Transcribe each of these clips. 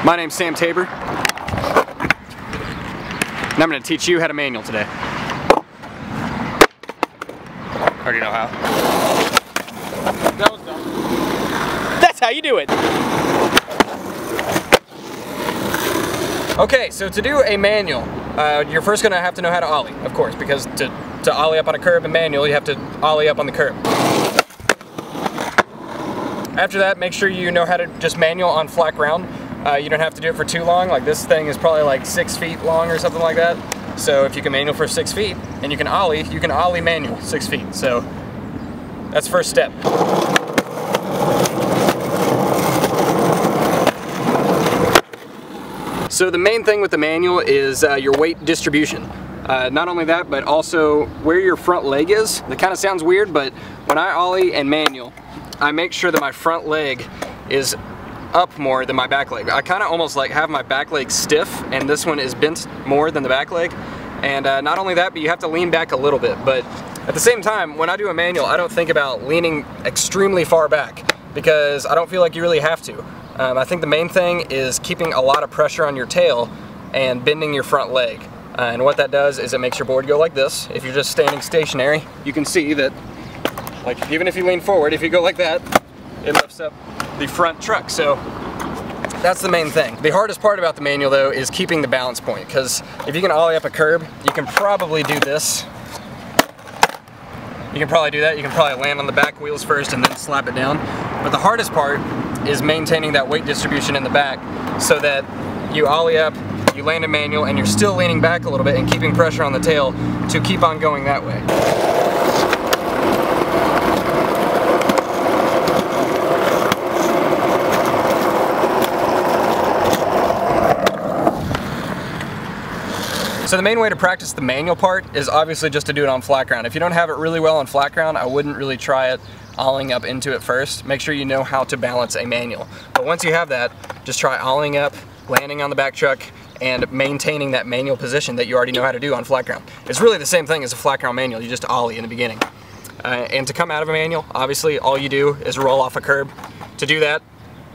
My name's Sam Tabor, and I'm going to teach you how to manual today. Already know how. That was dumb. That's how you do it. Okay, so to do a manual, you're first going to have to know how to ollie, of course, because to ollie up on a curb and manual, you have to ollie up on the curb. After that, make sure you know how to just manual on flat ground. You don't have to do it for too long. Like this thing is probably like 6 feet long or something like that. So if you can manual for 6 feet and you can ollie manual 6 feet. So that's first step. So the main thing with the manual is your weight distribution. Not only that, but also where your front leg is. That kind of sounds weird, but when I ollie and manual, I make sure that my front leg is up more than my back leg. I kind of almost like have my back leg stiff, and this one is bent more than the back leg. And not only that, but you have to lean back a little bit. But at the same time, when I do a manual, I don't think about leaning extremely far back because I don't feel like you really have to. I think the main thing is keeping a lot of pressure on your tail and bending your front leg. And what that does is it makes your board go like this. If you're just standing stationary, you can see that, like, even if you lean forward, if you go like that, it lifts up the front truck. So that's the main thing. The hardest part about the manual though is keeping the balance point, because if you can ollie up a curb, you can probably do this. You can probably do that. You can probably land on the back wheels first and then slap it down. But the hardest part is maintaining that weight distribution in the back so that you ollie up, you land a manual, and you're still leaning back a little bit and keeping pressure on the tail to keep on going that way. So the main way to practice the manual part is obviously just to do it on flat ground. If you don't have it really well on flat ground, I wouldn't really try it ollieing up into it first. Make sure you know how to balance a manual. But once you have that, just try ollieing up, landing on the back truck, and maintaining that manual position that you already know how to do on flat ground. It's really the same thing as a flat ground manual, you just ollie in the beginning. And to come out of a manual, obviously all you do is roll off a curb. To do that,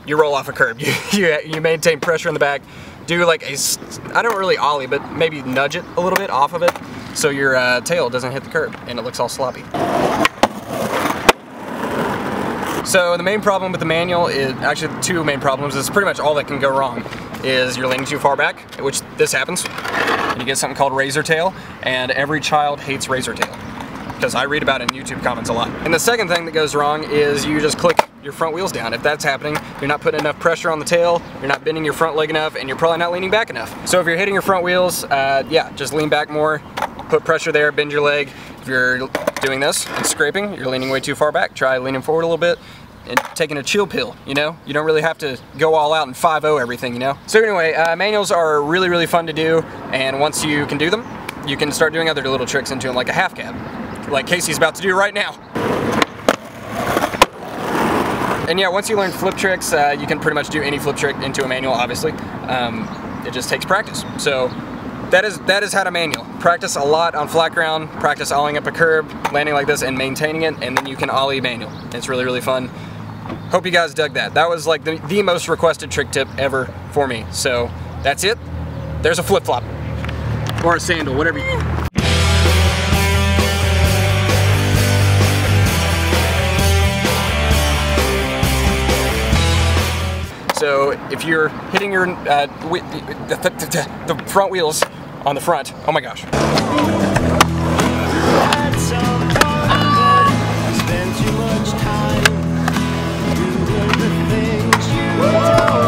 you roll off a curb. You maintain pressure in the back. Do like I don't really ollie, but maybe nudge it a little bit off of it so your tail doesn't hit the curb and it looks all sloppy. So the main problem with the manual is, actually the two main problems, is pretty much all that can go wrong, is you're leaning too far back, which this happens, and you get something called razor tail, and every child hates razor tail, because I read about it in YouTube comments a lot. And the second thing that goes wrong is you just click your front wheels down. If that's happening, you're not putting enough pressure on the tail, you're not bending your front leg enough, and you're probably not leaning back enough. So if you're hitting your front wheels, yeah, just lean back more, put pressure there, bend your leg. If you're doing this and scraping, you're leaning way too far back, try leaning forward a little bit and taking a chill pill, you know? You don't really have to go all out and 5-0 everything, you know? So anyway, manuals are really, really fun to do, and once you can do them, you can start doing other little tricks into them, like a half cab, like Casey's about to do right now. And yeah, once you learn flip tricks, you can pretty much do any flip trick into a manual, obviously. It just takes practice. So that is how to manual. Practice a lot on flat ground, practice ollieing up a curb, landing like this, and maintaining it, and then you can ollie manual. It's really, really fun. Hope you guys dug that. That was like the most requested trick tip ever for me. So that's it. There's a flip-flop. Or a sandal, whatever you... So if you're hitting your the front wheels on the front, oh my gosh.